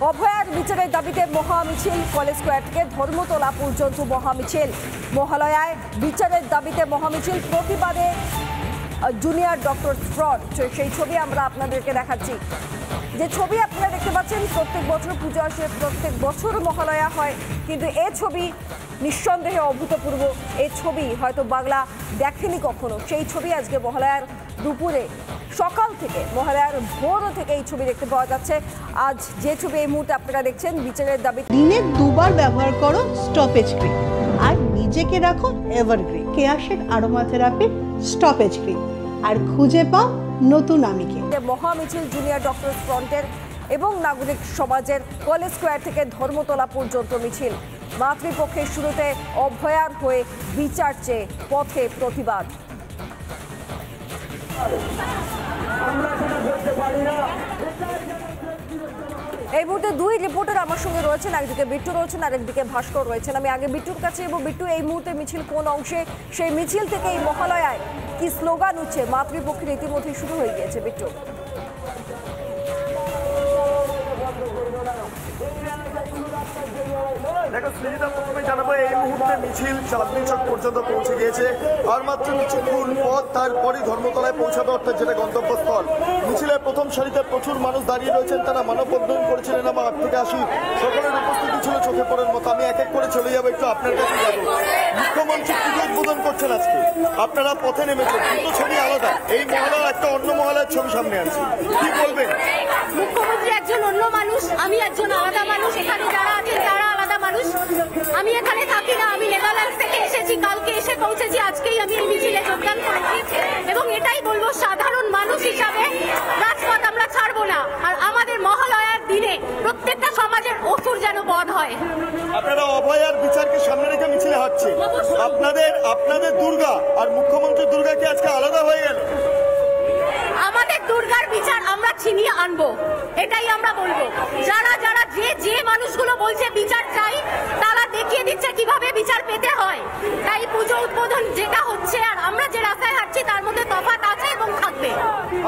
অভয়ার বিচারের দাবিতে মহামিছিল কলেজ স্কোয়ার থেকে ধর্মতলা পর্যন্ত মহামিছিল। মহালয়ায় বিচারের দাবিতে মহামিছিল, প্রতিবাদে জুনিয়র ডক্টর ফ্রড। সেই ছবি আমরা আপনাদেরকে দেখাচ্ছি। যে ছবি আপনারা দেখতে পাচ্ছেন, প্রত্যেক বছর পুজো আসে, প্রত্যেক বছর মহালয়া হয়, কিন্তু এই ছবি নিঃসন্দেহে অভূতপূর্ব। এই ছবি হয়তো বাংলা দেখেনি কখনো। সেই ছবি আজকে মহালয়ার দুপুরে, সকাল থেকে, মহালয়ার ভোর থেকে এই ছবি দেখতে পাওয়া যাচ্ছে। আজ যে ছবি এই মুহূর্তে আপনারা দেখছেন, বিচারের দাবি। দিনে দুবার ব্যবহার করো স্টপেজ ক্রিম আর নিজেকে রাখো evergreen. Keya Seth aromatherapy stop age cream, আর খুঁজে পাও নতুন আমিকে। মহামিছিল জুনিয়র ডক্টর ফ্রন্টের এবং নাগরিক সমাজের কলেজ স্কোয়ার থেকে ধর্মতলা পর্যন্ত মিছিল। মাতৃপক্ষের শুরুতে অভয়ার হয়ে বিচার চেয়ে পথে প্রতিবাদ। এই মুহূর্তে দুই রিপোর্টার আমার সঙ্গে রয়েছেন, একদিকে বিট্টু রয়েছেন আর একদিকে ভাস্কর রয়েছেন। আমি আগে বিট্টুর কাছে এবং বিট্টু, এই মুহূর্তে মিছিল কোন অংশে, সেই মিছিল থেকে এই মহালয়ায় কি স্লোগান উঠছে? মাতৃপক্ষের ইতিমধ্যে শুরু হয়ে গিয়েছে। বিট্টু, দেখো সৃজিতা, প্রথমে জানাবো এই মুহূর্তে মিছিল চাঁদনী চক পর্যন্ত পৌঁছে গিয়েছে। আর মাত্র কিছুক্ষণ পর তারপরই ধর্মতলায় পৌঁছাবে, অর্থাৎ যেটা গন্তব্যস্থল। মিছিলের প্রথম সারিতে প্রচুর মানুষ দাঁড়িয়ে রয়েছেন, তারা মানববন্ধন করেছিলেন। আমার আট থেকে আসি সকলের উপস্থিতি ছিল চোখে পড়ার মতো। আমি এক এক করে চলে যাবো, একটু আপনার কাছে যাবো। মুখ্যমন্ত্রী পুজো উদ্বোধন করছেন আজকে, আপনারা পথে নেমেছেন, দুটো ছবি আলাদা। এই মহলার একটা অন্য মহলার ছবি সামনে আছে, কি বলবেন? মুখ্যমন্ত্রী একজন অন্য মানুষ, আমি একজন আলাদা মানুষ। এখানে যারা আছেন তারা আলাদা মানুষ। আমি এখানে থাকি না, আমি নেদারল্যান্ডস থেকে এসেছি, কালকে এসে পৌঁছেছি, আজকেই আমি এই মিছিলে যোগদান করেছি। এবং এটাই বলবো, সাধারণ মানুষ হিসাবে রাজপথ আমরা ছাড়বো না। আর আমাদের মহালয়ার দিনে প্রত্যেকটা সমাজের অসুর যেন বধ হয়। আপনারা অভয়ার বিচারকে সামনে রেখে মিছিলে হাঁটছে। আপনাদের দুর্গা আর মুখ্যমন্ত্রীর দুর্গা কি আজকে আলাদা হয়ে গেল? আমাদের দুর্গার বিচার আমরা ছিনিয়ে আনবো, এটাই আমরা বলবো। যারা যারা যে মানুষগুলো বলছে বিচার চাই, তারা দেখিয়ে দিচ্ছে কিভাবে বিচার পেতে হয়। তাই পুজো উদ্বোধন যেটা হচ্ছে আর আমরা যে রাস্তায় হাঁটছি, তার মধ্যে তফাৎ আছে এবং থাকবে।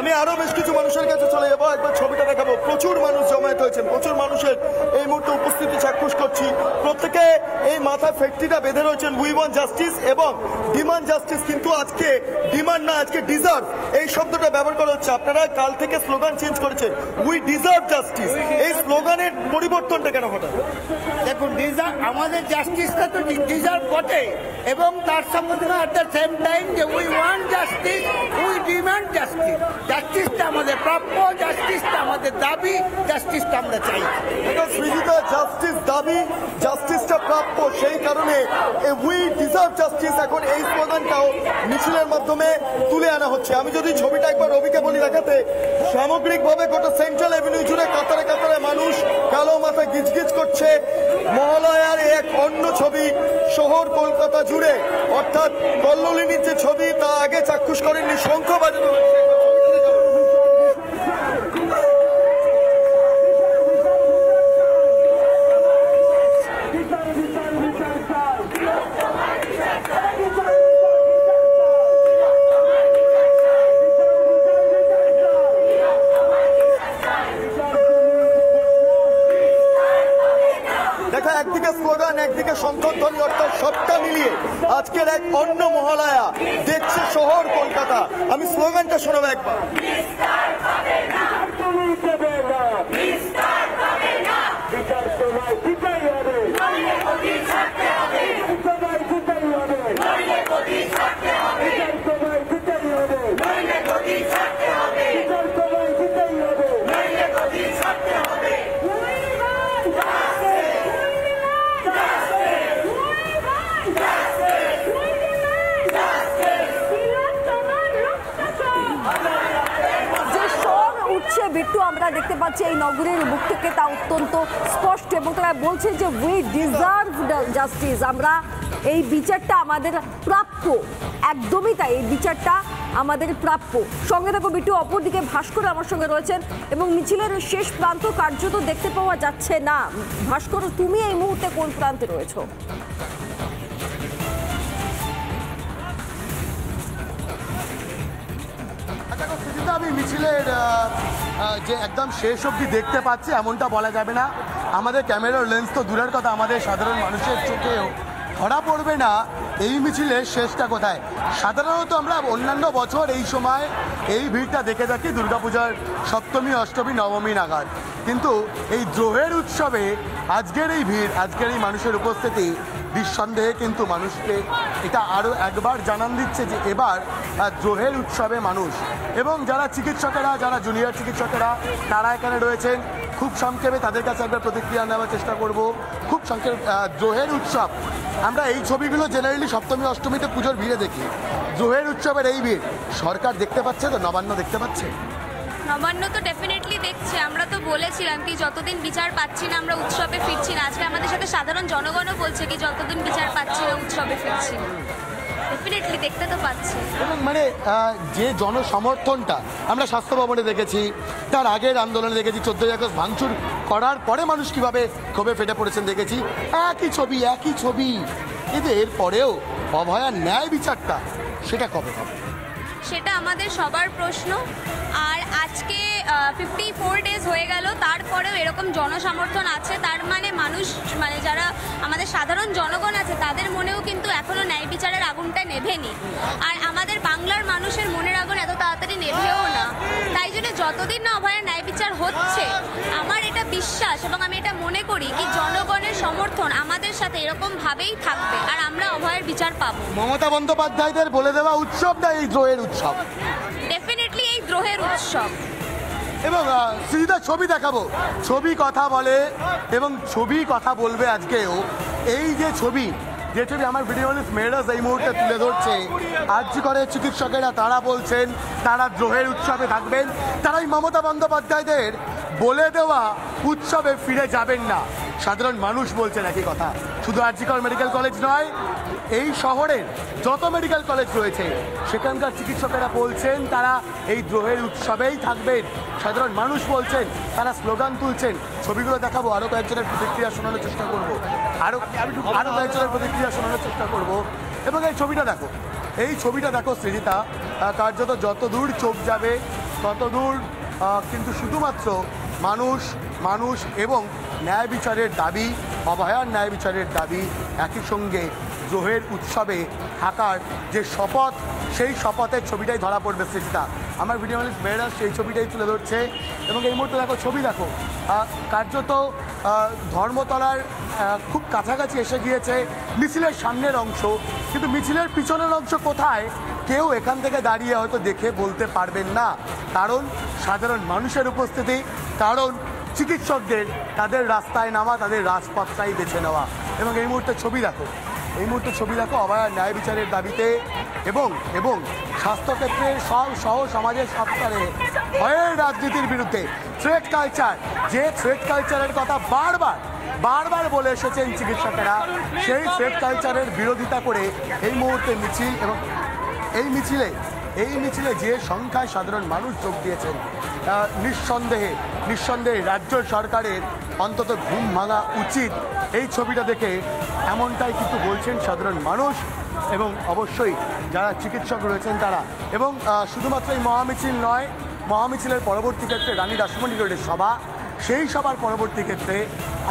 আমি আরো বেশ কিছু মানুষের কাছে চলে যাবো, একবার ছবিটা দেখাবো। প্রচুর মানুষ জমায়েত হয়েছেন, প্রচুর মানুষের এই মুহূর্তে উপস্থিতি চাক্ষুষ করছি। প্রত্যেকে এই মাথায় ফ্যাক্টরিটা বেঁধে রয়েছেন, উই ওয়ান্ট জাস্টিস এবং ডিমান্ড জাস্টিস। কিন্তু আজকে ডিমান্ড না, আজকে ডিজার্ভ এই শব্দটা ব্যবহার করা হচ্ছে। আপনারা কাল থেকে স্লোগান চেঞ্জ করেছেন, উই ডিজার্ভ জাস্টিস। এই স্লোগানের পরিবর্তনটা কেন হঠাৎ? দেখুন, আমাদের জাস্টিসটা তো ডিজার্ভ বটে, এবং তার সঙ্গে অ্যাট দ্য সেম টাইম যে we want justice, we demand justice. জাস্টিসটা আমাদের প্রাপ্য, জাস্টিসটা আমাদের দাবি, জাস্টিসটা আমরা চাই। সৃজিতা, জাস্টিস দাবি, জাস্টিসটা প্রাপ্য, সেই কারণে উই ডিজার্ভ জাস্টিস এখন এই স্লোগানটাও মিছিলের মাধ্যমে তুলে আনা হচ্ছে। আমি যদি ছবিটা একবার রবিকে বলি দেখাতে, সামগ্রিকভাবে গোটা সেন্ট্রাল এভিনিউ জুড়ে কাতারে কাতারে মানুষ কালো মাথা গিজগিজ করছে। মহালয়ার এক অন্য ছবি শহর কলকাতা জুড়ে, অর্থাৎ কল্লোলিনীর যে ছবি তা আগে চাক্ষুষ করেননি। শঙ্খ বাজানো হচ্ছে। একদিকে স্লোগান, একদিকে শঙ্খধ্বনি, অর্থাৎ সবটা মিলিয়ে আজকের এক অন্য মহালয়া দেখছে শহর কলকাতা। আমি স্লোগানটা শোনাবো একবার। বিট্টু, আমরা দেখতে পাচ্ছি এই নগরীর বুক থেকে তা অত্যন্ত স্পষ্ট, এবং তারা বলছে যে উই ডিজার্ভ জাস্টিস, আমরা এই বিচারটা আমাদের প্রাপ্য। একদমই তাই, এই বিচারটা আমাদের প্রাপ্য। সঙ্গে থাকো বিট্টু। অপরদিকে ভাস্কর আমার সঙ্গে রয়েছেন, এবং মিছিলের শেষ প্রান্ত কার্যত দেখতে পাওয়া যাচ্ছে না। ভাস্কর, তুমি এই মুহূর্তে কোন প্রান্তে রয়েছো? আমি মিছিলের যে একদম শেষ অবধি দেখতে পাচ্ছি এমনটা বলা যাবে না। আমাদের ক্যামেরার লেন্স তো দূরের কথা, আমাদের সাধারণ মানুষের চোখেও ধরা পড়বে না এই মিছিলের শেষটা কোথায়। সাধারণত আমরা অন্যান্য বছর এই সময় এই ভিড়টা দেখে থাকি দুর্গাপূজার সপ্তমী, অষ্টমী, নবমী নাগাদ, কিন্তু এই দ্রোহের উৎসবে আজকের এই ভিড়, আজকের এই মানুষের উপস্থিতি নিঃসন্দেহে কিন্তু মানুষকে এটা আরও একবার জানান দিচ্ছে যে এবার দ্রোহের উৎসবে মানুষ এবং যারা চিকিৎসকেরা, যারা জুনিয়র চিকিৎসকেরা তারা এখানে রয়েছেন। খুব সংক্ষেপে তাদের কাছে একবার প্রতিক্রিয়া নেওয়ার চেষ্টা করব। খুব সংক্ষেপে, দ্রোহের উৎসব আমরা এই ছবিগুলো জেনারেলি সপ্তমী অষ্টমীতে পুজোর ভিড়ে দেখি, দ্রোহের উৎসবের এই ভিড় সরকার দেখতে পাচ্ছে তো, নবান্ন দেখতে পাচ্ছে? নবান্ন তো ডেফিনেটলি দেখছে। আমরা তো বলেছিলাম কি যতদিন বিচার পাচ্ছি না আমরা উৎসবে ফিরছি না। আজকে আমাদের সাথে সাধারণ জনগণও বলছে কি যতদিন বিচার পাচ্ছি না উৎসবে ফিরছি না। ডেফিনেটলি দেখতে তো পাচ্ছি। এবং মানে যে জনসমর্থনটা আমরা স্বাস্থ্য ভবনে দেখেছি, তার আগের আন্দোলনে দেখেছি, 14ই আগস্ট ভাঙচুর করার পরে মানুষ কীভাবে ক্ষোভে ফেটে পড়েছেন দেখেছি, একই ছবি। কিন্তু এরপরেও অভয়ার ন্যায় বিচারটা সেটা কবে হবে? সেটা আমাদের সবার প্রশ্ন। আর আজকে 54 ডেজ হয়ে গেল, তারপরেও এরকম জনসমর্থন আছে, তার মানে মানুষ, মানে যারা আমাদের সাধারণ জনগণ আছে তাদের মনেও কিন্তু এখনো ন্যায় বিচারের আগুনটা নেভেনি। আর আমাদের বাংলার মানুষের মনের আগুন এত তাড়াতাড়ি নেভেও না। তাই জন্য যতদিন না অভয়ের ন্যায় বিচার হচ্ছে, আমার এটা বিশ্বাস এবং আমি এটা মনে করি কি জনগণের সমর্থন আমাদের সাথে এরকম ভাবেই থাকবে আর আমরা অভয়ের বিচার পাবো। মমতা বন্দ্যোপাধ্যায়দের বলে দেওয়া উৎসবটা এই দ্রোহের উৎসব, ডেফিনেটলি এই দ্রোহের উৎসব। এবং সিধা ছবি দেখাবো, ছবি কথা বলে এবং ছবি কথা বলবে আজকেও। এই যে ছবি আমার ভিডিও মেয়েরাজ এই মুহূর্তে তুলে ধরছে, আরজি করে চিকিৎসকেরা তারা বলছেন তারা দ্রোহের উৎসবে থাকবেন, তারাই মমতা বন্দ্যোপাধ্যায়দের বলে দেওয়া উৎসবে ফিরে যাবেন না। সাধারণ মানুষ বলছেন একই কথা। শুধু আরজি কর মেডিকেল কলেজ নয়, এই শহরের যত মেডিকেল কলেজ রয়েছে সেখানকার চিকিৎসকেরা বলছেন তারা এই দ্রোহের উৎসবেই থাকবেন। সাধারণ মানুষ বলছেন, তারা স্লোগান তুলছেন। ছবিগুলো দেখাবো, আরও কয়েকজনের প্রতিক্রিয়া শোনানোর চেষ্টা করবো, আরও কয়েকজনের প্রতিক্রিয়া শোনানোর চেষ্টা করবো। এবং এই ছবিটা দেখো সৃজিতা, কার্যত যত দূর চোখ যাবে তত দূর কিন্তু শুধুমাত্র মানুষ এবং ন্যায় বিচারের দাবি, অভয়ার ন্যায় বিচারের দাবি, একই সঙ্গে দ্রোহের উৎসবে থাকার যে শপথ, সেই শপথের ছবিটাই ধরা পড়বে সৃজিতা। আমার ভিডিও মেয়েরা সেই ছবিটাই তুলে ধরছে। এবং এই মুহূর্তে ছবি দেখো, কার্যত ধর্মতলার খুব কাছাকাছি এসে গিয়েছে মিছিলের সামনের অংশ, কিন্তু মিছিলের পিছনের অংশ কোথায় কেউ এখান থেকে দাঁড়িয়ে হয়তো দেখে বলতে পারবেন না, কারণ সাধারণ মানুষের উপস্থিতি, কারণ চিকিৎসকদের তাদের রাস্তায় নামা, তাদের রাজপথটাই বেছে নেওয়া। এবং এই মুহূর্তে ছবি দেখো অভয়ার ন্যায় বিচারের দাবিতে এবং স্বাস্থ্যক্ষেত্রের সহ সমাজের সব স্তরে ভয়ের রাজনীতির বিরুদ্ধে থ্রেট কালচার, যে থ্রেট কালচারের কথা বারবার বলে এসেছেন চিকিৎসকেরা, সেই থ্রেট কালচারের বিরোধিতা করে এই মুহূর্তে মিছিল। এবং এই মিছিলে যে সংখ্যায় সাধারণ মানুষ যোগ দিয়েছেন, নিঃসন্দেহে রাজ্য সরকারের অন্তত ঘুম ভাঙা উচিত। এই ছবিটা দেখে এমনটাই কিন্তু বলছেন সাধারণ মানুষ এবং অবশ্যই যারা চিকিৎসক রয়েছেন তারা। এবং শুধুমাত্র এই মহামিছিল নয়, মহামিছিলের পরবর্তী ক্ষেত্রে রানী রাসমণি রোডের সভা, সেই সভার পরবর্তী ক্ষেত্রে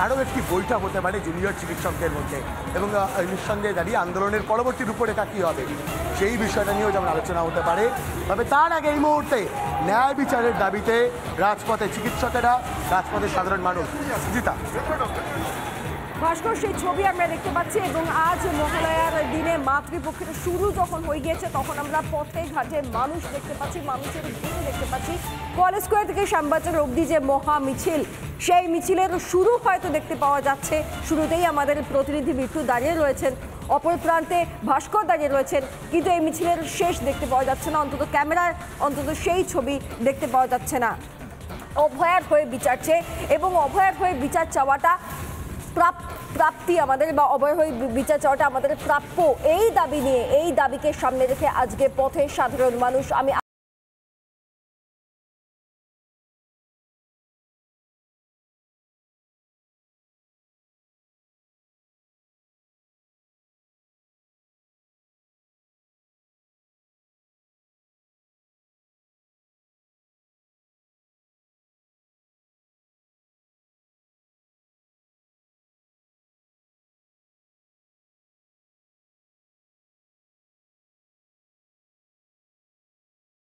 আরও একটি বৈঠক হতে পারে জুনিয়র চিকিৎসকদের মধ্যে। এবং নিঃসন্দেহে দাঁড়িয়ে আন্দোলনের পরবর্তী রূপরেখা কী হবে সেই বিষয়টা নিয়েও যেমন আলোচনা হতে পারে। তবে তার আগে এই মুহূর্তে ন্যায় বিচারের দাবিতে রাজপথে চিকিৎসকেরা, রাজপথে সাধারণ মানুষ। জিতা ভাস্কর, সেই ছবি আমরা দেখতে পাচ্ছি। এবং আজ মহালয়ার দিনে মাতৃপক্ষের শুরু যখন হয়ে গিয়েছে তখন আমরা পথে ঘাটে মানুষ দেখতে পাচ্ছি, মানুষের ভিড় দেখতে পাচ্ছি। কলেজ স্কোয়ার থেকে শ্যামবাজার অবধি যে মহা মিছিল, সেই মিছিলের শুরু হয়তো দেখতে পাওয়া যাচ্ছে। শুরুতেই আমাদের প্রতিনিধি বিট্টু দাঁড়িয়ে রয়েছেন, অপর প্রান্তে ভাস্কর দাঁড়িয়ে রয়েছেন, কিন্তু এই মিছিলের শেষ দেখতে পাওয়া যাচ্ছে না, অন্তত ক্যামেরার সেই ছবি দেখতে পাওয়া যাচ্ছে না। অভয়ার হয়ে বিচার চেয়ে এবং অভয়ার হয়ে বিচার চাওয়াটা প্রাপ্তি আমাদের, বা অভয় হয়ে বিচার চাওয়াটা আমাদের প্রাপ্য, এই দাবি নিয়ে, এই দাবিকে সামনে রেখে আজকে পথে সাধারণ মানুষ। আমি